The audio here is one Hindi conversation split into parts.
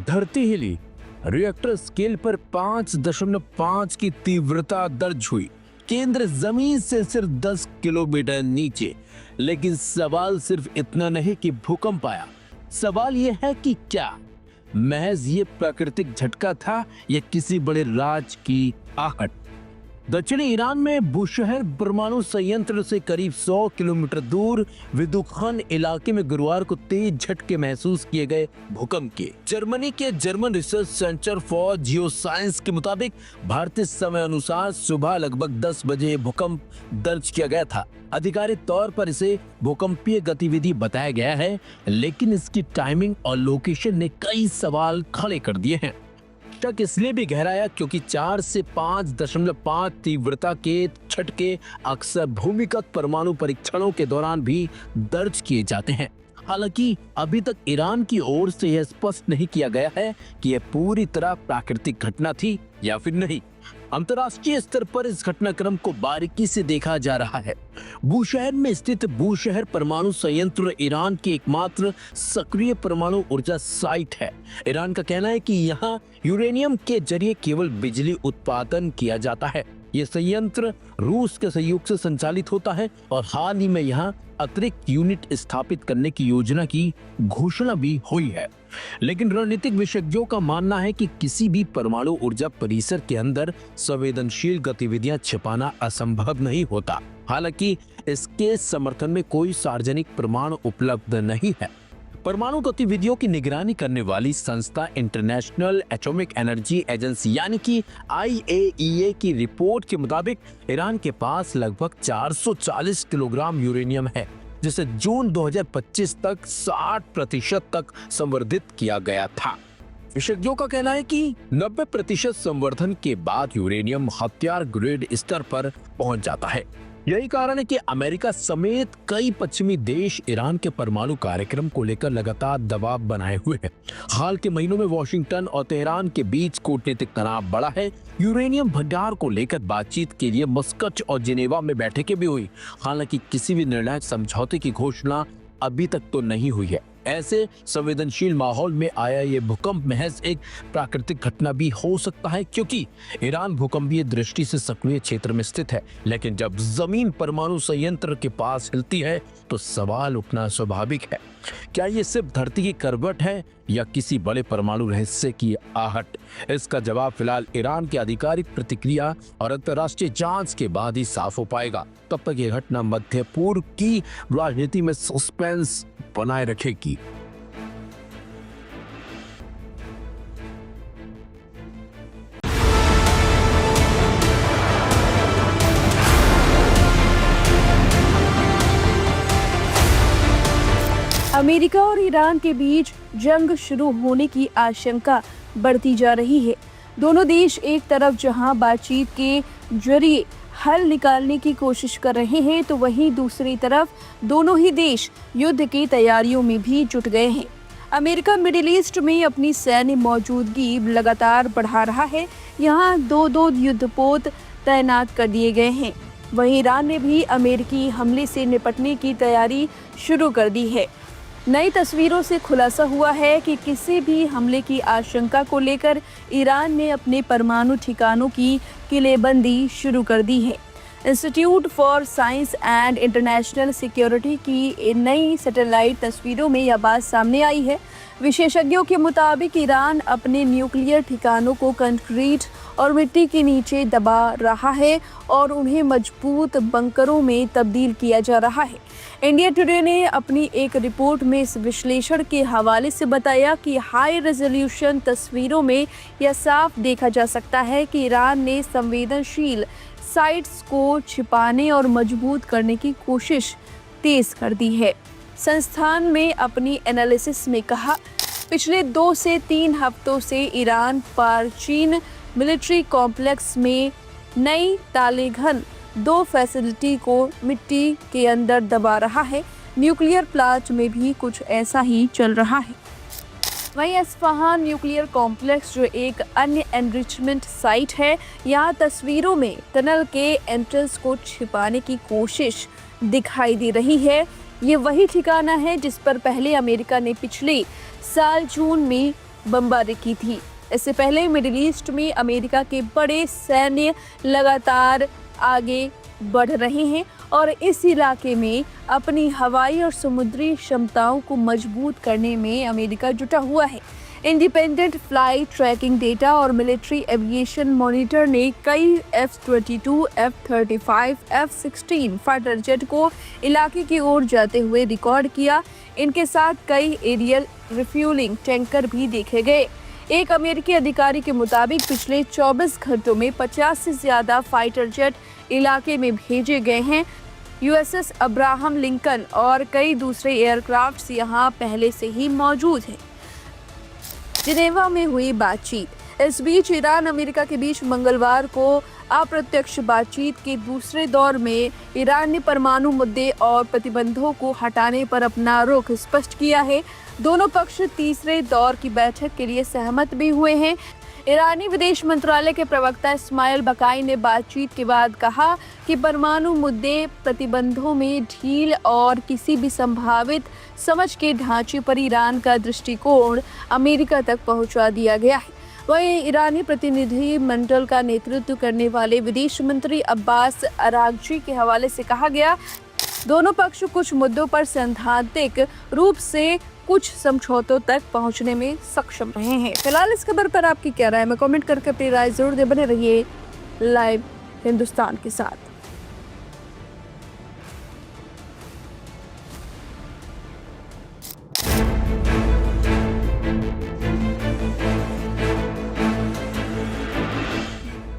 धरती हिली, रिएक्टर स्केल पर 5.5 की तीव्रता दर्ज हुई, केंद्र जमीन से सिर्फ 10 किलोमीटर नीचे। लेकिन सवाल सिर्फ इतना नहीं कि भूकंप आया, सवाल यह है कि क्या महज ये प्राकृतिक झटका था या किसी बड़े राज की आहट। दक्षिणी ईरान में बुशहर परमाणु संयंत्र से करीब 100 किलोमीटर दूर विदुखान इलाके में गुरुवार को तेज झटके महसूस किए गए भूकंप के। जर्मनी के German research centre for geoscience के मुताबिक भारतीय समय अनुसार सुबह लगभग 10 बजे भूकंप दर्ज किया गया था। आधिकारिक तौर पर इसे भूकंपीय गतिविधि बताया गया है, लेकिन इसकी टाइमिंग और लोकेशन ने कई सवाल खड़े कर दिए हैं। शक इसलिए भी गहराया क्योंकि 4 से 5.5 तीव्रता के झटके अक्सर भूमिगत परमाणु परीक्षणों के दौरान भी दर्ज किए जाते हैं। हालांकि अभी तक ईरान की ओर से यह स्पष्ट नहीं किया गया है कि यह पूरी तरह प्राकृतिक घटना थी या फिर नहीं। अंतर्राष्ट्रीय स्तर पर इस घटनाक्रम को बारीकी से देखा जा रहा है। बुशहर में स्थित बुशहर परमाणु संयंत्र ईरान की एकमात्र सक्रिय परमाणु ऊर्जा साइट है। ईरान का कहना है कि यहाँ यूरेनियम के जरिए केवल बिजली उत्पादन किया जाता है। यह संयंत्र रूस के सहयोग से संचालित होता है और हाल ही में यहाँ अतिरिक्त यूनिट स्थापित करने की योजना की घोषणा भी हुई है। लेकिन रणनीतिक विशेषज्ञों का मानना है कि किसी भी परमाणु ऊर्जा परिसर के अंदर संवेदनशील गतिविधियां छिपाना असंभव नहीं होता। हालांकि इसके समर्थन में कोई सार्वजनिक प्रमाण उपलब्ध नहीं है। परमाणु गतिविधियों की निगरानी करने वाली संस्था इंटरनेशनल एटॉमिक एनर्जी एजेंसी यानी कि IAEA की रिपोर्ट के मुताबिक ईरान के पास लगभग 440 किलोग्राम यूरेनियम है, जिसे जून 2025 तक 60% तक संवर्धित किया गया था। विशेषज्ञों का कहना है कि 90% संवर्धन के बाद यूरेनियम हथियार ग्रेड स्तर पर पहुंच जाता है। यही कारण है कि अमेरिका समेत कई पश्चिमी देश ईरान के परमाणु कार्यक्रम को लेकर लगातार दबाव बनाए हुए हैं। हाल के महीनों में वॉशिंगटन और तेहरान के बीच कूटनीतिक तनाव बढ़ा है। यूरेनियम भंडार को लेकर बातचीत के लिए मस्कट और जिनेवा में बैठकें भी हुई। हालांकि किसी भी निर्णायक समझौते की घोषणा अभी तक तो नहीं हुई है। ऐसे संवेदनशील माहौल में आया ये भूकंप महज एक प्राकृतिक घटना भी हो सकता है, क्योंकि ईरान भूकंपीय दृष्टि से सक्रिय क्षेत्र में स्थित है। लेकिन जब जमीन परमाणु संयंत्र के पास हिलती है तो सवाल उठना स्वाभाविक है। क्या ये सिर्फ धरती की करवट है या किसी बड़े परमाणु रहस्य की आहट? इसका जवाब फिलहाल ईरान की आधिकारिक प्रतिक्रिया और अंतर्राष्ट्रीय जांच के बाद ही साफ हो पाएगा। तब तक ये घटना मध्य पूर्व की राजनीति में सस्पेंस बनाए रखेगी। अमेरिका और ईरान के बीच जंग शुरू होने की आशंका बढ़ती जा रही है। दोनों देश एक तरफ जहां बातचीत के जरिए हल निकालने की कोशिश कर रहे हैं, तो वहीं दूसरी तरफ दोनों ही देश युद्ध की तैयारियों में भी जुट गए हैं। अमेरिका मिडिल ईस्ट में अपनी सैन्य मौजूदगी लगातार बढ़ा रहा है। यहाँ दो युद्धपोत तैनात कर दिए गए हैं। वहीं ईरान ने भी अमेरिकी हमले से निपटने की तैयारी शुरू कर दी है। नई तस्वीरों से खुलासा हुआ है कि किसी भी हमले की आशंका को लेकर ईरान ने अपने परमाणु ठिकानों की किलेबंदी शुरू कर दी है। Institute for science and international security की नई सैटेलाइट तस्वीरों में यह बात सामने आई है। विशेषज्ञों के मुताबिक ईरान अपने न्यूक्लियर ठिकानों को कंक्रीट और मिट्टी के नीचे दबा रहा है और उन्हें मजबूत बंकरों में तब्दील किया जा रहा है। इंडिया टुडे ने अपनी एक रिपोर्ट में इस विश्लेषण के हवाले से बताया कि हाई रेजोल्यूशन तस्वीरों में यह साफ देखा जा सकता है कि ईरान ने संवेदनशील साइट्स को छिपाने और मजबूत करने की कोशिश तेज कर दी है। संस्थान में अपनी एनालिसिस में कहा, पिछले 2 से 3 हफ्तों से ईरान प्राचीन मिलिट्री कॉम्प्लेक्स में नई तालेघन 2 फैसिलिटी को मिट्टी के अंदर दबा रहा है। न्यूक्लियर प्लांट में भी कुछ ऐसा ही चल रहा है। वहीं अस्फहान न्यूक्लियर कॉम्प्लेक्स जो एक अन्य एनरिचमेंट साइट है, यहाँ तस्वीरों में टनल के एंट्रेंस को छिपाने की कोशिश दिखाई दे रही है। ये वही ठिकाना है जिस पर पहले अमेरिका ने पिछले साल जून में बमबारी की थी। इससे पहले मिडिल ईस्ट में अमेरिका के बड़े सैन्य लगातार आगे बढ़ रहे हैं और इस इलाके में अपनी हवाई और समुद्री क्षमताओं को मजबूत करने में अमेरिका जुटा हुआ है। इंडिपेंडेंट फ्लाइट ट्रैकिंग डेटा और मिलिट्री एविएशन मॉनिटर ने कई F-22, F-35, F-16 fighter jet को इलाके की ओर जाते हुए रिकॉर्ड किया। इनके साथ कई एरियल रिफ्यूलिंग टैंकर भी देखे गए। एक अमेरिकी अधिकारी के मुताबिक पिछले 24 घंटों में 50 से ज्यादा फाइटर जेट इलाके में भेजे गए हैं। USS अब्राहम लिंकन और कई दूसरे एयरक्राफ्ट्स यहां पहले से ही मौजूद हैं। जिनेवा में हुई बातचीत। इस बीच ईरान अमेरिका के बीच मंगलवार को अप्रत्यक्ष बातचीत के दूसरे दौर में ईरान ने परमाणु मुद्दे और प्रतिबंधों को हटाने पर अपना रुख स्पष्ट किया है। दोनों पक्ष तीसरे दौर की बैठक के लिए सहमत भी हुए हैं। ईरानी विदेश मंत्रालय के प्रवक्ता इस्माइल बकाई ने बातचीत के बाद कहा कि परमाणु मुद्दे, प्रतिबंधों में ढील और किसी भी संभावित समझ के ढांचे पर ईरान का दृष्टिकोण अमेरिका तक पहुंचा दिया गया है। वहीं ईरानी प्रतिनिधि मंडल का नेतृत्व करने वाले विदेश मंत्री अब्बास अरागची के हवाले से कहा गया, दोनों पक्ष कुछ मुद्दों पर सैद्धांतिक रूप से कुछ समझौतों तक पहुंचने में सक्षम रहे हैं। फिलहाल इस खबर पर आपकी क्या राय है, मैं कमेंट करके अपनी राय जरूर दें। बने रहिए लाइव हिंदुस्तान के साथ।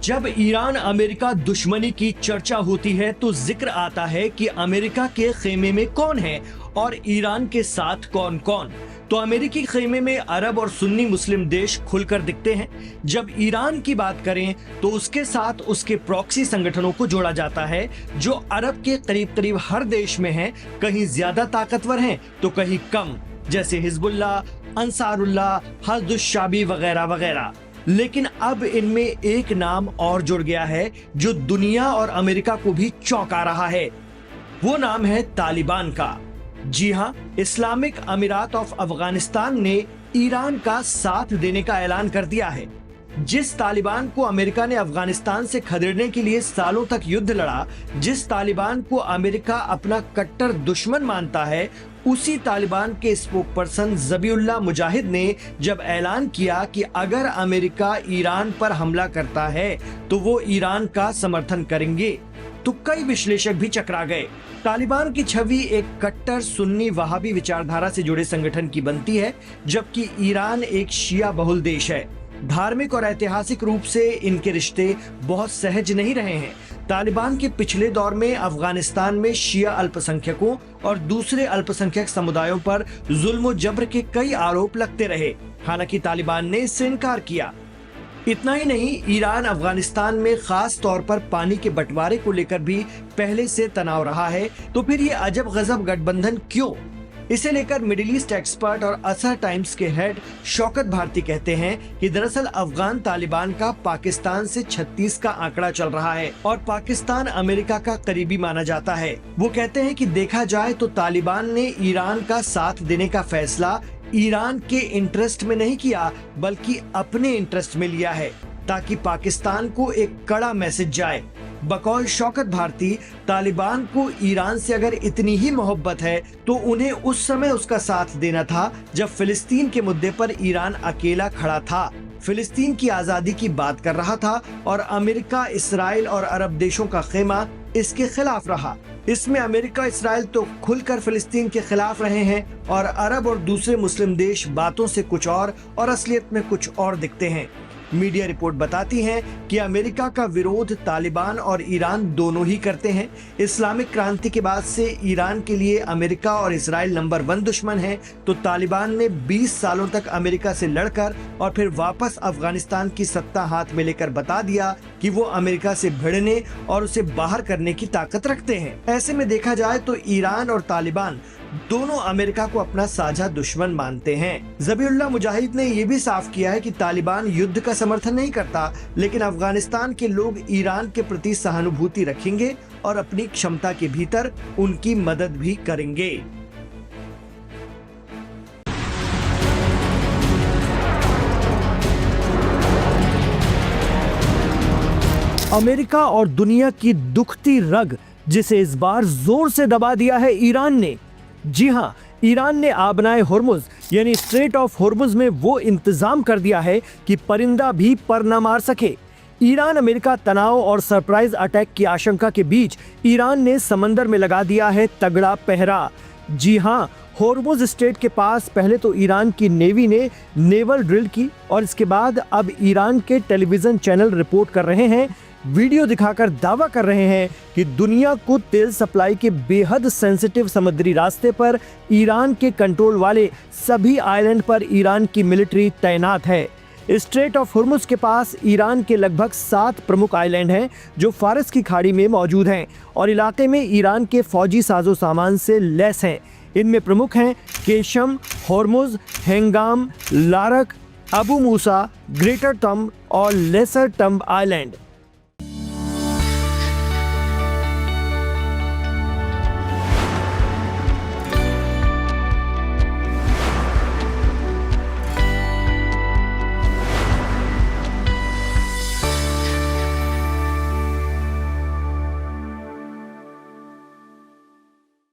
जब ईरान अमेरिका दुश्मनी की चर्चा होती है तो जिक्र आता है कि अमेरिका के खेमे में कौन है और ईरान के साथ कौन कौन। तो अमेरिकी खेमे में अरब और सुन्नी मुस्लिम देश खुलकर दिखते हैं। जब ईरान की बात करें तो उसके साथ उसके प्रॉक्सी संगठनों को जोड़ा जाता है जो अरब के करीब करीब हर देश में हैं, कहीं ज्यादा ताकतवर हैं तो कहीं कम, जैसे हिजबुल्लाह, अंसारुल्लाह, हज़दुश्शाबी वगैरह वगैरह। लेकिन अब इनमें एक नाम और जुड़ गया है जो दुनिया और अमेरिका को भी चौंका रहा है। वो नाम है तालिबान का। जी हां, इस्लामिक अमीरात ऑफ अफगानिस्तान ने ईरान का साथ देने का ऐलान कर दिया है। जिस तालिबान को अमेरिका ने अफगानिस्तान से खदेड़ने के लिए सालों तक युद्ध लड़ा, जिस तालिबान को अमेरिका अपना कट्टर दुश्मन मानता है, उसी तालिबान के स्पोकपर्सन ज़बीउल्लाह मुजाहिद ने जब ऐलान किया कि अगर अमेरिका ईरान पर हमला करता है तो वो ईरान का समर्थन करेंगे, तो कई विश्लेषक भी चकरा गए। तालिबान की छवि एक कट्टर सुन्नी वहाबी विचारधारा से जुड़े संगठन की बनती है, जबकि ईरान एक शिया बहुल देश है। धार्मिक और ऐतिहासिक रूप से इनके रिश्ते बहुत सहज नहीं रहे हैं। तालिबान के पिछले दौर में अफगानिस्तान में शिया अल्पसंख्यकों और दूसरे अल्पसंख्यक समुदायों पर जुल्म और जबर के कई आरोप लगते रहे। हालांकि तालिबान ने इससे इनकार किया। इतना ही नहीं, ईरान अफगानिस्तान में खास तौर पर पानी के बंटवारे को लेकर भी पहले से तनाव रहा है। तो फिर ये अजब गजब गठबंधन क्यों? इसे लेकर मिडिल ईस्ट एक्सपर्ट और असर टाइम्स के हेड शौकत भारती कहते हैं कि दरअसल अफगान तालिबान का पाकिस्तान से 36 का आंकड़ा चल रहा है और पाकिस्तान अमेरिका का करीबी माना जाता है। वो कहते हैं कि देखा जाए तो तालिबान ने ईरान का साथ देने का फैसला ईरान के इंटरेस्ट में नहीं किया, बल्कि अपने इंटरेस्ट में लिया है, ताकि पाकिस्तान को एक कड़ा मैसेज जाए। बकौल शौकत भारती, तालिबान को ईरान से अगर इतनी ही मोहब्बत है तो उन्हें उस समय उसका साथ देना था जब फिलिस्तीन के मुद्दे पर ईरान अकेला खड़ा था, फिलिस्तीन की आजादी की बात कर रहा था और अमेरिका, इसराइल और अरब देशों का खेमा इसके खिलाफ रहा। इसमें अमेरिका, इसराइल तो खुलकर फिलिस्तीन के खिलाफ रहे हैं और अरब और दूसरे मुस्लिम देश बातों से कुछ और असलियत में कुछ और दिखते हैं। मीडिया रिपोर्ट बताती है कि अमेरिका का विरोध तालिबान और ईरान दोनों ही करते हैं। इस्लामिक क्रांति के बाद से ईरान के लिए अमेरिका और इसराइल नंबर 1 दुश्मन है, तो तालिबान ने 20 सालों तक अमेरिका से लड़कर और फिर वापस अफगानिस्तान की सत्ता हाथ में लेकर बता दिया कि वो अमेरिका से भिड़ने और उसे बाहर करने की ताकत रखते हैं। ऐसे में देखा जाए तो ईरान और तालिबान दोनों अमेरिका को अपना साझा दुश्मन मानते हैं। ज़बीउल्लाह मुजाहिद ने यह भी साफ किया है कि तालिबान युद्ध का समर्थन नहीं करता, लेकिन अफगानिस्तान के लोग ईरान के प्रति सहानुभूति रखेंगे और अपनी क्षमता के भीतर उनकी मदद भी करेंगे। अमेरिका और दुनिया की दुखती रग जिसे इस बार जोर से दबा दिया है ईरान ने। जी हां, ईरान ने आबनाए हुर्मुज यानी स्ट्रेट ऑफ हुर्मुज में वो इंतजाम कर दिया है कि परिंदा भी पर न मार सके। ईरान अमेरिका तनाव और सरप्राइज अटैक की आशंका के बीच ईरान ने समंदर में लगा दिया है तगड़ा पहरा। जी हां, होर्मुज स्ट्रेट के पास पहले तो ईरान की नेवी ने नेवल ड्रिल की और इसके बाद अब ईरान के टेलीविजन चैनल रिपोर्ट कर रहे हैं, वीडियो दिखाकर दावा कर रहे हैं कि दुनिया को तेल सप्लाई के बेहद सेंसिटिव समुद्री रास्ते पर ईरान के कंट्रोल वाले सभी आइलैंड पर ईरान की मिलिट्री तैनात है। स्ट्रेट ऑफ हुर्मुज के पास ईरान के लगभग 7 प्रमुख आइलैंड हैं जो फारस की खाड़ी में मौजूद हैं और इलाके में ईरान के फौजी साजो सामान से लैस हैं। इनमें प्रमुख हैं केशम, होर्मुज, हेंगाम, लारक, अबू मूसा, ग्रेटर तंब और लेसर तंब आइलैंड।